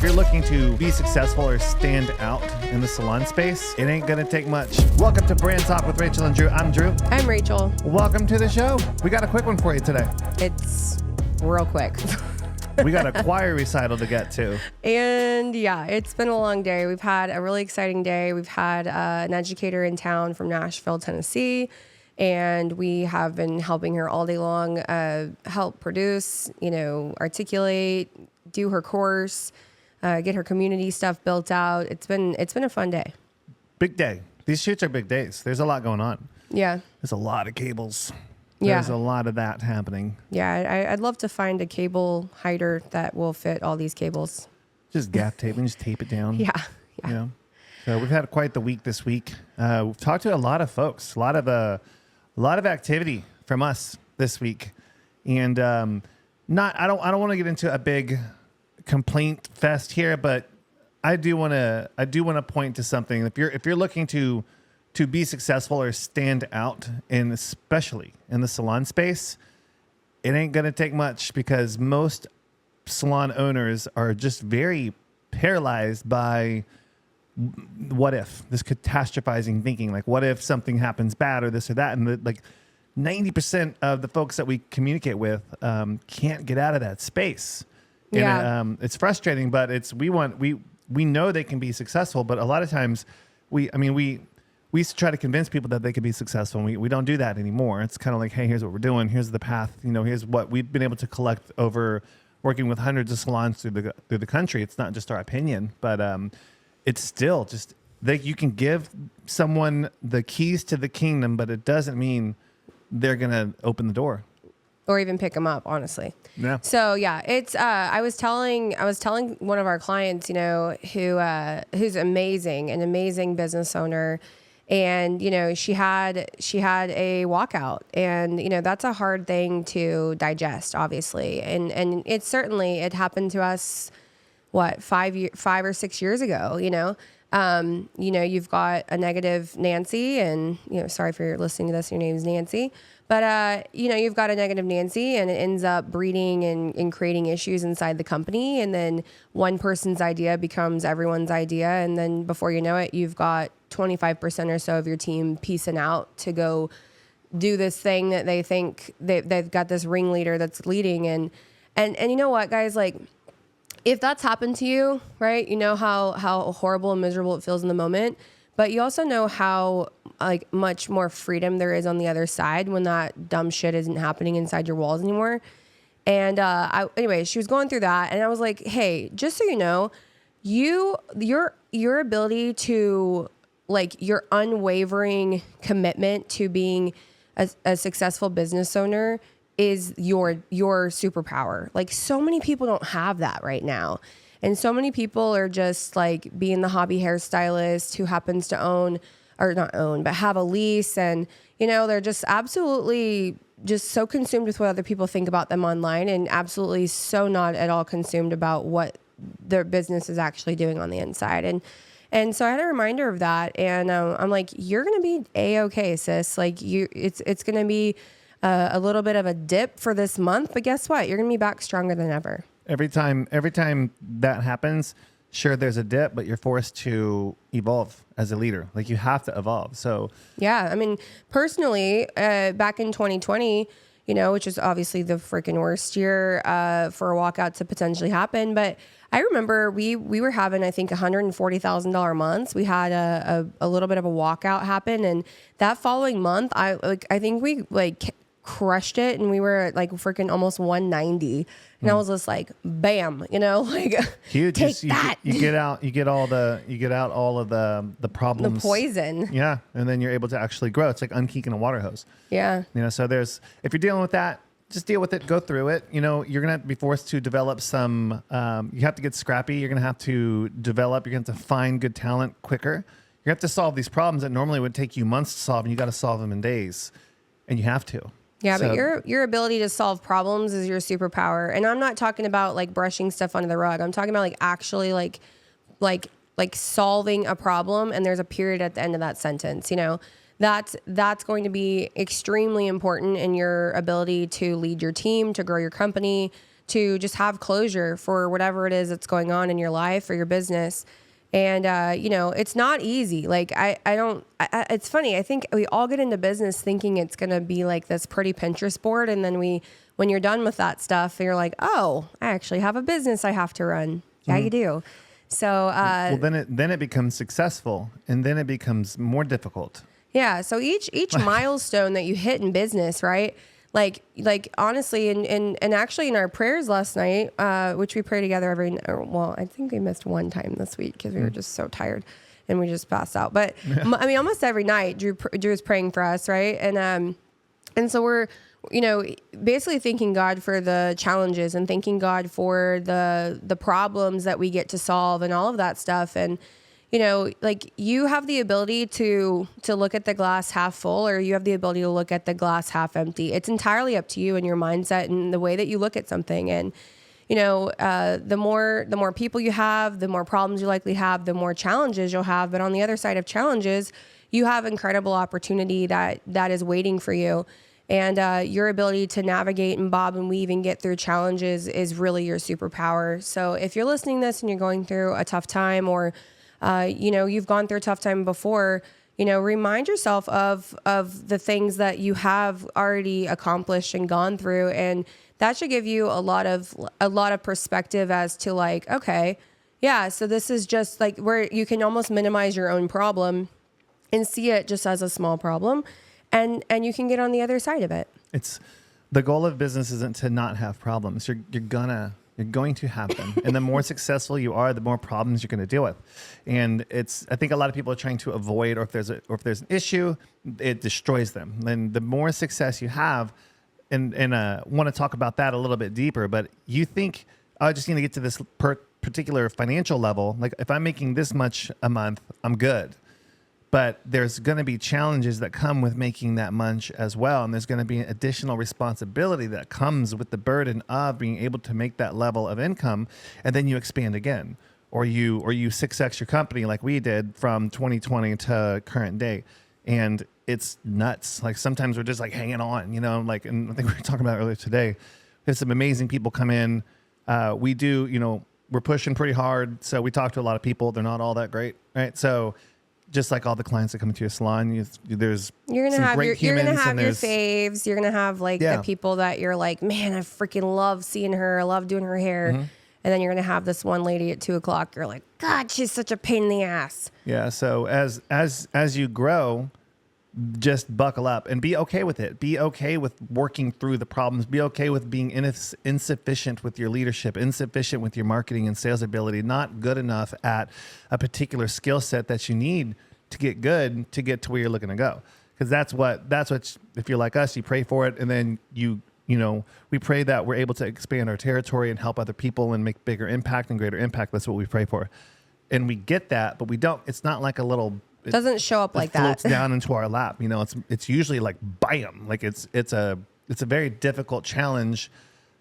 you're looking to be successful or stand out in the salon space, it ain't gonna take much. Welcome to Brand Talk with Rachel and Drew. I'm Drew. I'm Rachel. Welcome to the show. We got a quick one for you today. It's real quick. We got a choir recital to get to. And yeah, it's been a long day. We've had a really exciting day. We've had an educator in town from Nashville, Tennessee, and we have been helping her all day long, help produce, articulate, do her course, get her community stuff built out. It's been a fun day. Big day. These shoots are big days. There's a lot going on. Yeah. There's a lot of cables. Yeah. There's a lot of that happening. Yeah, I'd love to find a cable hider that will fit all these cables. Just gaff tape and just tape it down. Yeah. So we've had quite the week this week. We've talked to a lot of folks, a lot of activity from us this week, and I don't want to get into a big complaint fest here, but I do want to point to something. If you're looking to be successful or stand out, and especially in the salon space, it ain't going to take much, because most salon owners are just very paralyzed by what if, this catastrophizing thinking, like what if something happens bad or this or that. And 90% of the folks that we communicate with can't get out of that space. Yeah. And it's frustrating, but we know they can be successful, but a lot of times we used to try to convince people that they could be successful, and we don't do that anymore. It's kind of like, hey, here's what we're doing. Here's the path. Here's what we've been able to collect over working with hundreds of salons through the country. It's not just our opinion, but it's still just that you can give someone the keys to the kingdom, but it doesn't mean they're going to open the door Or even pick them up, honestly. Yeah. So yeah, it's I was telling one of our clients, who's amazing, an amazing business owner, and she had a walkout, and that's a hard thing to digest, obviously, and it happened to us, 5 or 6 years ago. You've got a negative Nancy, and sorry if you're listening to this, your name's Nancy. But, you've got a negative Nancy, and it ends up breeding and creating issues inside the company. And then one person's idea becomes everyone's idea. And then before you know it, you've got 25% or so of your team piecing out to go do this thing that they think they've got this ringleader that's leading. And you know what, guys, if that's happened to you, right, you know how horrible and miserable it feels in the moment. But you also know how much more freedom there is on the other side when that dumb shit isn't happening inside your walls anymore. And anyway, she was going through that, and I was like, hey, just so you know, your ability to your unwavering commitment to being a successful business owner is your superpower. So many people don't have that right now. And so many people are just being the hobby hairstylist who happens to own, or not own, but have a lease. And, they're just absolutely just so consumed with what other people think about them online, and absolutely so not at all consumed about what their business is actually doing on the inside. And so I had a reminder of that. And I'm like, you're going to be A-okay, sis. It's going to be a little bit of a dip for this month, but guess what? You're going to be back stronger than ever. Every time that happens, sure, there's a dip, but you're forced to evolve as a leader. You have to evolve. So yeah, I mean, personally, back in 2020, which is obviously the freaking worst year for a walkout to potentially happen. But I remember we were having, I think, $140,000 months. We had a little bit of a walkout happen, and that following month, I think we crushed it, and we were at freaking almost 190, and I was just bam, huge. Take that. You get out all of the problems, the poison. Yeah, and then you're able to actually grow. It's like unkeeking a water hose. Yeah. So if you're dealing with that, just deal with it, go through it. You're gonna have to be forced to develop some. You have to get scrappy. You're gonna have to develop. You're gonna have to find good talent quicker. You have to solve these problems that normally would take you months to solve, and you got to solve them in days, and you have to. Yeah, so, but your ability to solve problems is your superpower. And I'm not talking about brushing stuff under the rug. I'm talking about actually solving a problem, and there's a period at the end of that sentence. That's going to be extremely important in your ability to lead your team, to grow your company, to just have closure for whatever it is that's going on in your life or your business. And, it's not easy. Like, it's funny. I think we all get into business thinking it's going to be like this pretty Pinterest board. And then when you're done with that stuff, you're like, oh, I actually have a business I have to run. Yeah, you do. So, well, then it becomes successful, and then it becomes more difficult. Yeah. So each milestone that you hit in business, right? Like honestly, and actually in our prayers last night, which we pray together I think we missed one time this week because we were just so tired and we just passed out. But I mean, almost every night Drew's praying for us. Right. And so we're, basically thanking God for the challenges and thanking God for the problems that we get to solve and all of that stuff. And, like you have the ability to look at the glass half full, or you have the ability to look at the glass half empty. It's entirely up to you and your mindset and the way that you look at something. And, the more people you have, the more problems you likely have, the more challenges you'll have. But on the other side of challenges, you have incredible opportunity that is waiting for you. And your ability to navigate and bob and weave and get through challenges is really your superpower. So if you're listening to this and you're going through a tough time, or you've gone through a tough time before, remind yourself of the things that you have already accomplished and gone through. And that should give you a lot of perspective as to like, okay, yeah, so this is just like where you can almost minimize your own problem and see it just as a small problem. And you can get on the other side of it. It's the goal of business isn't to not have problems. You're going to have them. And the more successful you are, the more problems you're going to deal with. And I think a lot of people are trying to avoid, or if there's an issue, it destroys them. And the more success you have, and want to talk about that a little bit deeper, but you think, I just need to get to this particular financial level. Like if I'm making this much a month, I'm good. But there's going to be challenges that come with making that much as well. And there's going to be additional responsibility that comes with the burden of being able to make that level of income. And then you expand again, or you 6X your company like we did from 2020 to current day. And it's nuts. Like sometimes we're just like hanging on, and I think we were talking about earlier today, we have some amazing people come in. We do, we're pushing pretty hard. So we talk to a lot of people. They're not all that great. Right. So just like all the clients that come into your salon, you're gonna have your faves. You're gonna have the people that you're like, man, I freaking love seeing her. I love doing her hair. Mm-hmm. And then you're gonna have this one lady at 2:00. You're like, God, she's such a pain in the ass. Yeah. So as you grow, just buckle up and be okay with it. Be okay with working through the problems. Be okay with being insufficient with your leadership, insufficient with your marketing and sales ability, not good enough at a particular skill set that you need to get good, to get to where you're looking to go. Because that's what, if you're like us, you pray for it. And then we pray that we're able to expand our territory and help other people and make bigger impact and greater impact. That's what we pray for. And we get that, but we don't, it's not like a little, it doesn't show up like that. Floats down into our lap. It's usually like bam, like it's a very difficult challenge,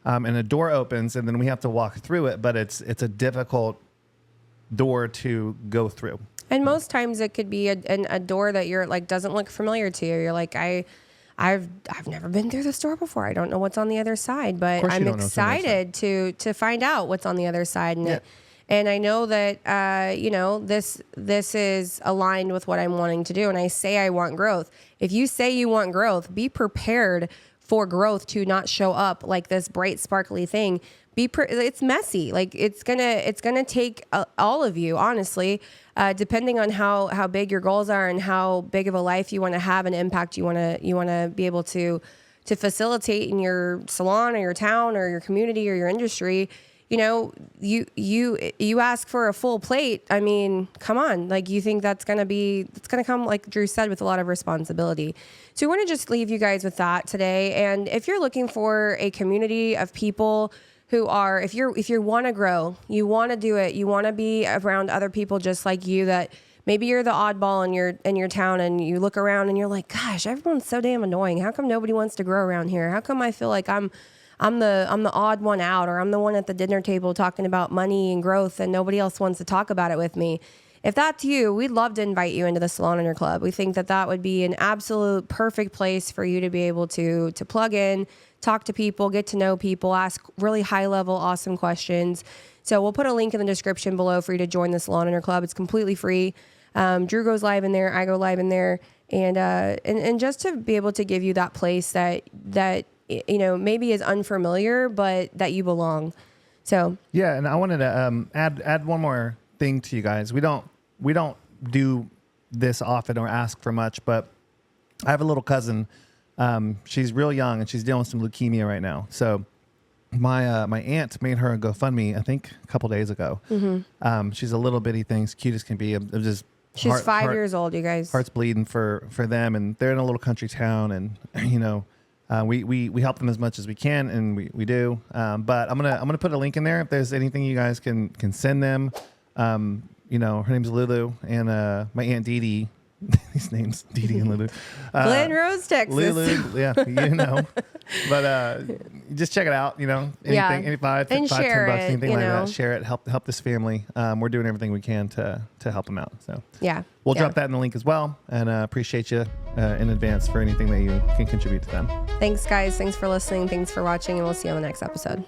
and a door opens, and then we have to walk through it. But it's a difficult door to go through. And most times it could be a door that you're like doesn't look familiar to you. You're like, I've never been through this door before. I don't know what's on the other side, but I'm excited to find out what's on the other side. And And I know that, this is aligned with what I'm wanting to do. And I say I want growth. If you say you want growth, be prepared for growth to not show up like this bright, sparkly thing. It's messy. Like it's gonna take all of you, honestly, depending on how big your goals are and how big of a life you want to have and impact you want to be able to facilitate in your salon or your town or your community or your industry. You ask for a full plate. I mean, come on. Like, you think it's going to come, like Drew said, with a lot of responsibility. So we want to just leave you guys with that today. And if you're looking for a community of people who are, if you want to grow, you want to do it, you want to be around other people just like you, that maybe you're the oddball in your town and you look around and you're like, gosh, everyone's so damn annoying. How come nobody wants to grow around here? How come I feel like I'm the odd one out, or I'm the one at the dinner table talking about money and growth and nobody else wants to talk about it with me? if that's you, we'd love to invite you into the Salon Owner Club. We think that that would be an absolute perfect place for you to be able to plug in, talk to people, get to know people, ask really high level, awesome questions. So we'll put a link in the description below for you to join the Salon Owner Club. It's completely free. Drew goes live in there. I go live in there. And just to be able to give you that place that maybe is unfamiliar, but that you belong. So yeah, and I wanted to add one more thing to you guys. We don't do this often or ask for much, but I have a little cousin. She's real young and she's dealing with some leukemia right now. So my aunt made her a GoFundMe, I think a couple days ago. Mm-hmm. She's a little bitty thing, cute as can be. She's 5 years old, you guys. Heart's bleeding for them, and they're in a little country town, and we help them as much as we can, and we do. But I'm gonna put a link in there if there's anything you guys can send them. Her name's Lulu, and my aunt Dee Dee. These names, Dee Dee and Lulu. Glen Rose, Texas. Lulu, yeah, But just check it out. Anything, any $5, $10, $10, anything like that. Share it. Help this family. We're doing everything we can to help them out. So yeah, we'll drop that in the link as well. And appreciate you in advance for anything that you can contribute to them. Thanks, guys. Thanks for listening. Thanks for watching, and we'll see you on the next episode.